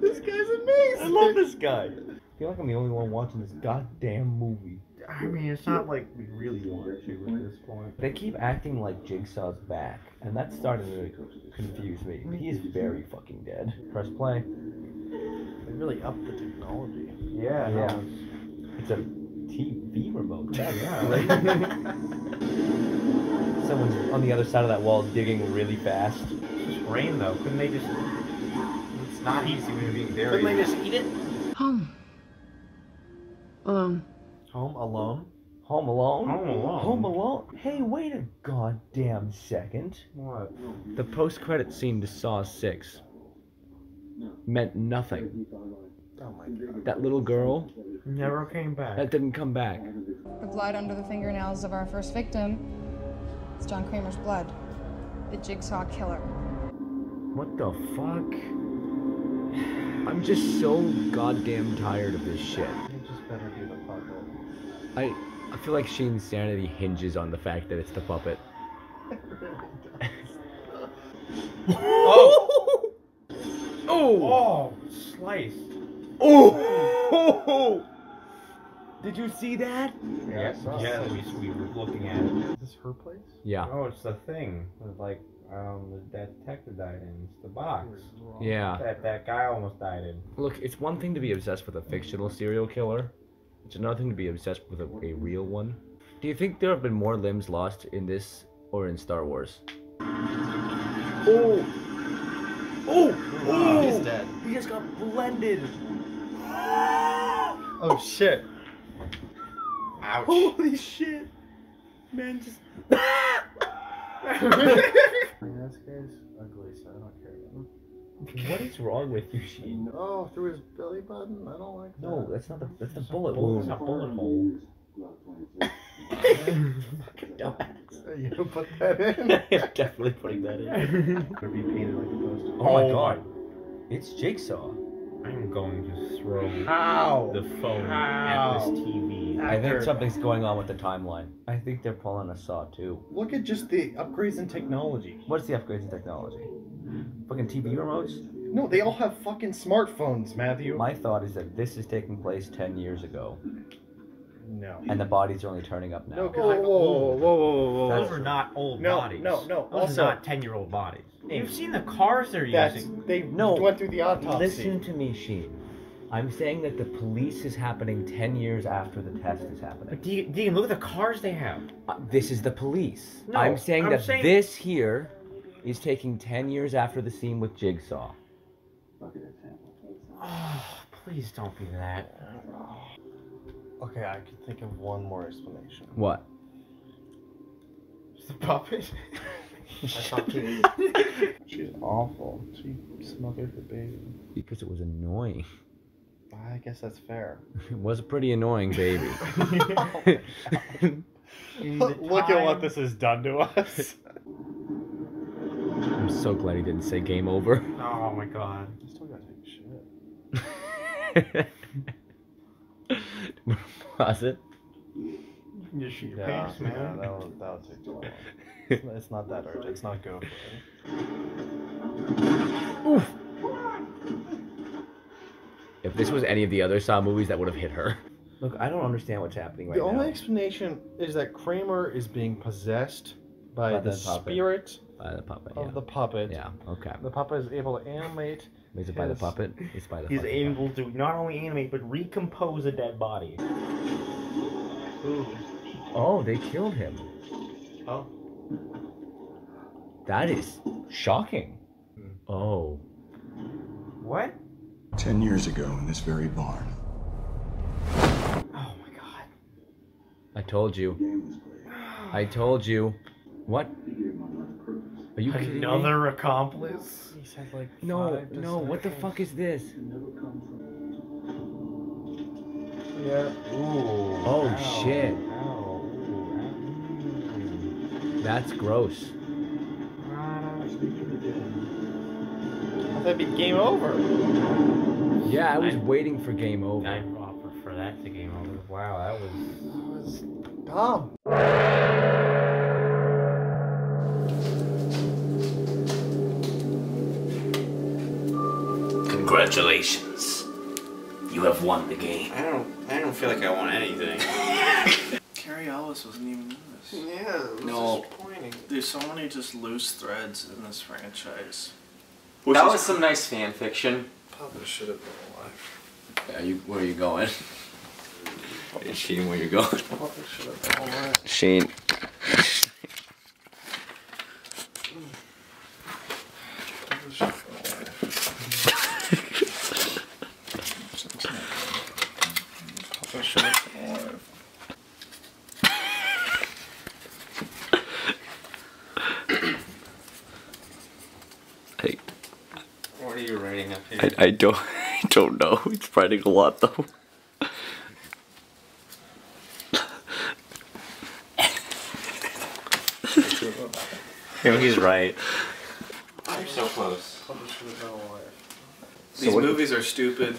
This guy's amazing. I love this guy. I feel like I'm the only one watching this goddamn movie. I mean, it's not like we really want to at this point. They keep acting like Jigsaw's back, and that's starting to confuse me. He is very fucking dead. Press play. They really upped the technology. Yeah. It's a TV remote. Yeah. Someone's on the other side of that wall digging really fast. It's rain though. Couldn't they just... It's not easy when you're being buried. Couldn't they just eat it? Home. Alone. Home alone? Home Alone? Home Alone. Home Alone? Hey, wait a goddamn second. What? The post-credit scene to Saw 6 meant nothing. Oh my god. That little girl, Never came back. that didn't come back. The blood under the fingernails of our first victim. It's John Kramer's blood. The Jigsaw Killer. What the fuck? I'm just so goddamn tired of this shit. It just better be the puppet. I feel like Sheen's sanity hinges on the fact that it's the puppet. Oh! Oh! Sliced. Oh! Did you see that? Yeah, we were looking at it. Is this her place? Yeah. Oh, it's the thing. With, like, That detective died in. It's the box. Yeah. That guy almost died in. Look, it's one thing to be obsessed with a fictional serial killer. It's another thing to be obsessed with a real one. Do you think there have been more limbs lost in this or in Star Wars? Oh! Oh! He's dead. He just got blended. Oh shit. Ouch. Holy shit. Man, just... I mean, this guy's ugly, so I don't care about him. What is wrong with you, Sheen? Oh, through his belly button? I don't like that. No, that's not the bullet wound. It's a bullet hole. You put that in? I'm definitely putting that in. Or be painted like a poster. Oh my god. It's Jigsaw. I'm going to throw How? the phone at this TV. I think something's going on with the timeline. I think they're pulling a Saw too. Look at just the upgrades in technology. What's the upgrades in technology? Fucking TV remotes? No, they all have fucking smartphones, Matthew. My thought is that this is taking place 10 years ago. No. And the bodies are only turning up now. No, whoa. Those are not old bodies. No. Those are not 10-year-old bodies. You've seen the cars they're using. They went through the autopsy. Listen to me, Sheen. I'm saying that the police is happening 10 years after the test is happening. But Dean, look at the cars they have. This is the police. No, I'm saying this here is taking 10 years after the scene with Jigsaw. Oh, please don't be that. Okay, I can think of one more explanation. What? The puppet. She's awful. She smothered the baby. Because it was annoying. I guess that's fair. It was a pretty annoying baby. Look at what this has done to us. I'm so glad he didn't say game over. Oh my god. I still gotta take a shit. Was it? You just shoot your Yeah, pants, man. that'll take too long. It's not that urgent. It's not go for it. Oof. If this was any of the other Saw movies, that would have hit her. Look, I don't understand what's happening right The now. only explanation is that Kramer is being possessed by the spirit by the puppet, of the puppet. Yeah, okay. The puppet is able to animate. Is it by the puppet? It's by the He's puppet. able to not only animate, but recompose a dead body. Ooh. Oh, they killed him. Oh. That is shocking. Oh. What? 10 years ago in this very barn. Oh my god. I told you. I told you. What? Are you kidding me? Another accomplice? He said like No, 5 to no, what the 7. fuck is this? Yeah. Ooh. Oh, Ow. shit. Ow. That's gross. That'd be game over. Yeah, I was waiting for game over. I offered for that to game over. Wow, that was Dumb. Congratulations. You have won the game. I don't feel like I want anything. Carrie Ellis wasn't even in this. Yeah, it was No. disappointing. There's so many just loose threads in this franchise. That was some nice fan fiction. Papa should have been alive. Where are you going? Shane, where you going? Papa should have been alive. Shane. Papa should have been alive. Papa should have been alive. Hey. What are you writing up here? I don't know. It's writing a lot though. He's right. You're so close. Papa should have been alive. So These what- movies are stupid.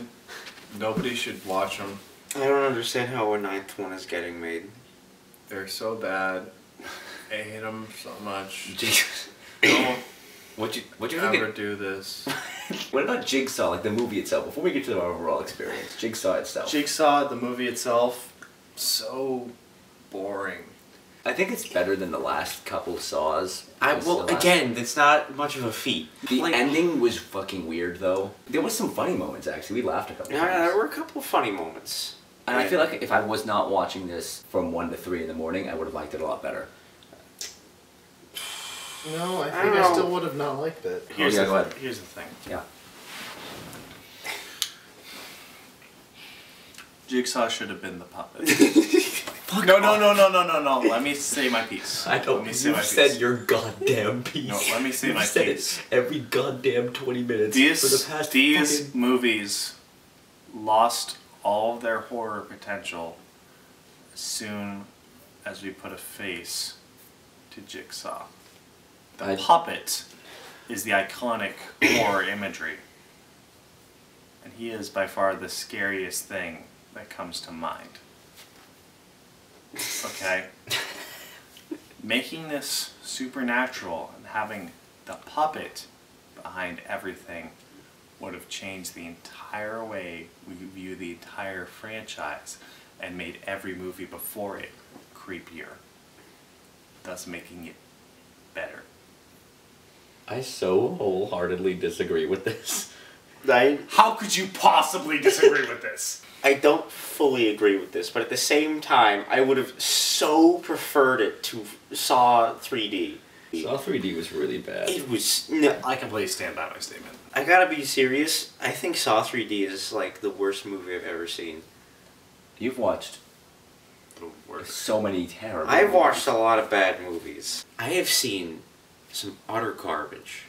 Nobody should watch them. I don't understand how a 9th one is getting made. They're so bad. I hate them so much. Jesus. Don't What you think? ever do this. What about Jigsaw, like the movie itself? Before we get to our overall experience, Jigsaw itself. Jigsaw, the movie itself, so boring. I think it's better than the last couple Saws. Again, it's not much of a feat. The ending was fucking weird, though. There was some funny moments, actually. We laughed a couple times. Yeah, there were a couple of funny moments. And I feel like if I was not watching this from 1 to 3 in the morning, I would have liked it a lot better. No, I think I still would have not liked it. Here's the thing. Yeah. Jigsaw should have been the puppet. No. Let me say my piece. I don't. Let me say my piece. Said your goddamn piece. No, let me say my said piece. It every goddamn 20 minutes for the past these movies lost all of their horror potential as soon as we put a face to Jigsaw. The puppet is the iconic horror imagery. And he is by far the scariest thing that comes to mind. Okay? Making this supernatural and having the puppet behind everything would have changed the entire way we view the entire franchise and made every movie before it creepier, thus making it better. I so wholeheartedly disagree with this. How could you possibly disagree with this? I don't fully agree with this, but at the same time, I would have so preferred it to Saw 3D. Saw 3D was really bad. It was... No, I completely stand by my statement. I gotta be serious. I think Saw 3D is like the worst movie I've ever seen. You've watched so many terrible I've watched a lot of bad movies. I have seen some utter garbage.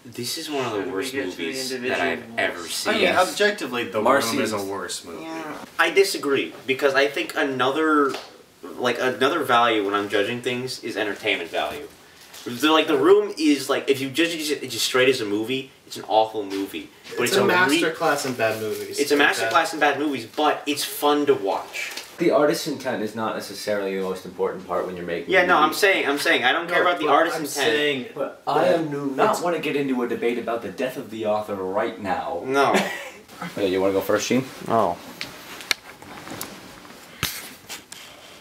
This is one of the worst movies that I've ever seen. I mean, objectively, The Room is a worse movie. Yeah. I disagree, because I think another value when I'm judging things is entertainment value. The Room is like, if you judge it just straight as a movie, it's an awful movie. But it's a masterclass in bad movies. It's a masterclass in bad movies, but it's fun to watch. The artist's intent is not necessarily the most important part when you're making. Yeah, no, I'm saying, I don't care about the artist's intent. But I do not want to get into a debate about the death of the author right now. No. Okay, you want to go first, Gene? Oh.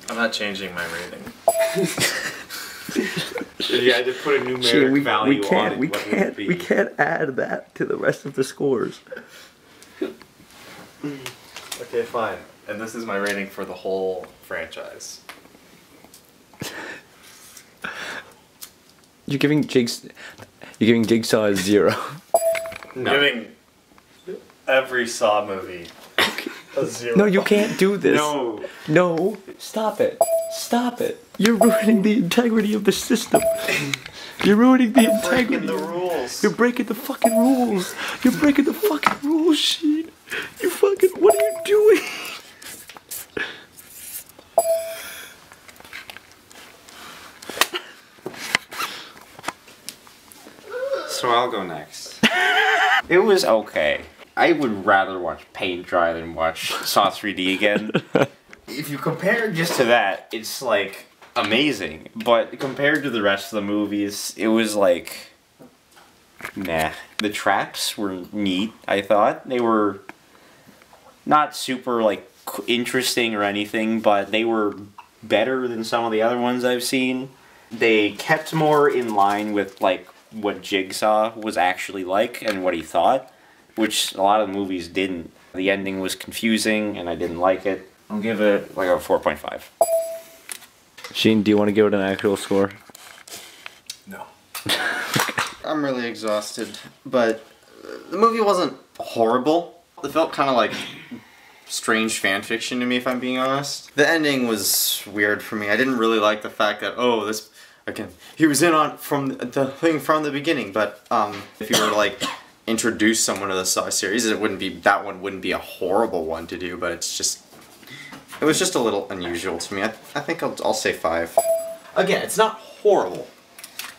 I'm not changing my rating. You had to put a numeric value on it. We can't add that to the rest of the scores. Okay, fine. And this is my rating for the whole franchise. You're giving Jigsaw a 0. No. Giving every Saw movie a 0. No, you can't do this. No. No. Stop it. Stop it. You're ruining the integrity of the system. You're ruining the integrity. Breaking the rules. You're breaking the fucking rules. You're breaking the fucking rules, Sheen. You fucking... What are you doing? So I'll go next. It was okay. I would rather watch paint dry than watch Saw 3D again. If you compare just to that, it's like amazing. But compared to the rest of the movies, it was like, nah. The traps were neat, I thought. They were not super like interesting or anything, but they were better than some of the other ones I've seen. They kept more in line with like what Jigsaw was actually like and what he thought, which a lot of the movies didn't. The ending was confusing and I didn't like it. I'll give it like a 4.5. Sheen, do you want to give it an actual score? No. I'm really exhausted, but the movie wasn't horrible. It felt kind of like strange fan fiction to me, if I'm being honest. The ending was weird for me. I didn't really like the fact that, oh, this... Again, he was in on from the thing from the beginning, but if you were to like introduce someone to the Saw series, that one wouldn't be a horrible one to do, but it was just a little unusual to me. I think I'll say 5. Again, it's not horrible,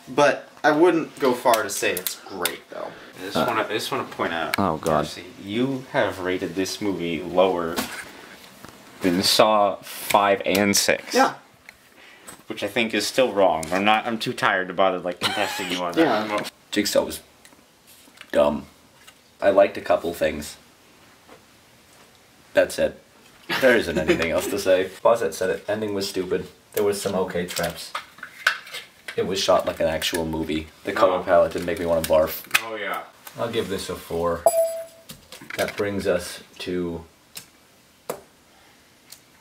but I wouldn't go far to say it's great though. I just want to point out. Oh God. Darcy, you have rated this movie lower than Saw 5 and 6. Yeah. Which I think is still wrong. I'm too tired to bother like contesting you on that. Yeah. Jigsaw was dumb. I liked a couple things. That's it. There isn't anything else to say. Fawcett said it. Ending was stupid. There was some okay traps. It was shot like an actual movie. The color palette didn't make me want to barf. Oh yeah. I'll give this a 4. That brings us to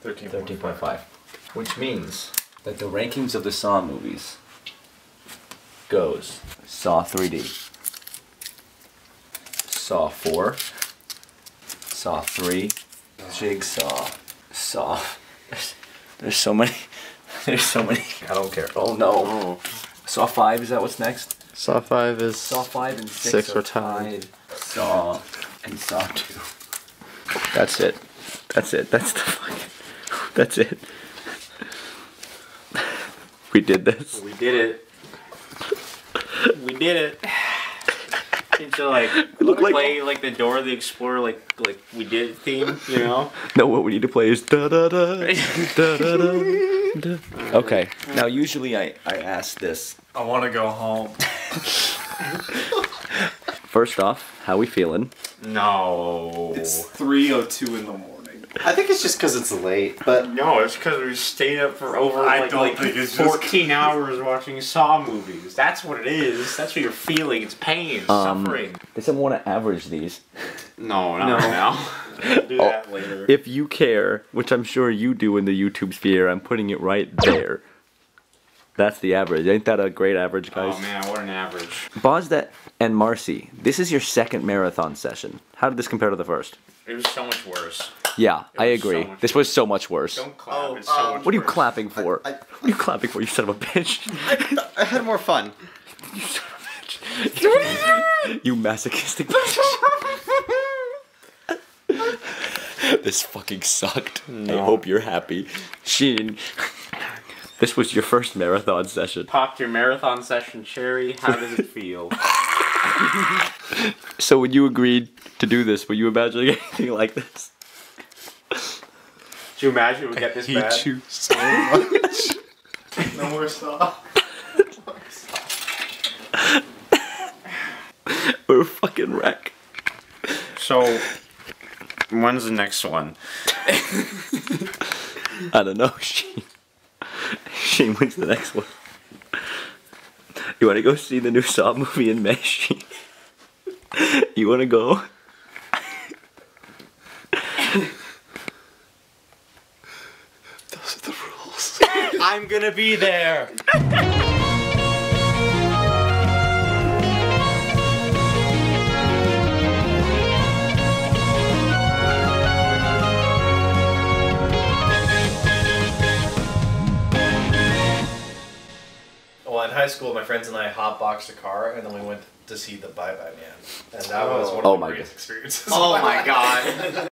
13.5. Which means that the rankings of the Saw movies goes Saw 3D, Saw 4, Saw 3, Jigsaw, Saw. There's so many. There's so many. I don't care. Oh no. Saw 5, is that what's next? Saw 5 is... Saw 5 and 6 are tied. Saw and Saw 2. That's it. That's it. That's the fucking... That's it. We did this. We did it. We did it. Into like play like the Dora the Explorer like we did theme, you know? No, what we need to play is da da da da da da. Okay. Now usually I ask this. I want to go home. First off, how we feeling? No. It's 3:02 in the morning. I think it's just because it's late, but... No, it's because we stayed up for over I don't think it's just 14 hours watching Saw movies. That's what it is. That's what you're feeling. It's pain, suffering. Does someone want to average these? No, not right now. We'll do that later. If you care, which I'm sure you do in the YouTube sphere, I'm putting it right there. That's the average. Ain't that a great average, guys? Oh man, what an average. Bosdet and Marcy, this is your second marathon session. How did this compare to the first? It was so much worse. Yeah, I agree. This was so much worse. Don't clap. It's so much What are you worse. clapping for? What are you clapping for, you son of a bitch? I had more fun. You son of a bitch. You masochistic bitch. This fucking sucked. I hope you're happy. Sheen, this was your first marathon session. Popped your marathon session cherry. How does it feel? So when you agreed to do this, were you imagining anything like this? Did you imagine we get this bad? I hate you so much. No more Saw. We're a fucking wreck. So, when's the next one? I don't know, Sheen. Sheen, when's the next one? You want to go see the new Saw movie in May, Sheen? You want to go? Those are the rules. I'm gonna be there. Well, in high school, my friends and I hotboxed a car, and then we went to see the Bye Bye Man, and that was one Oh of the my greatest experiences. Oh my god.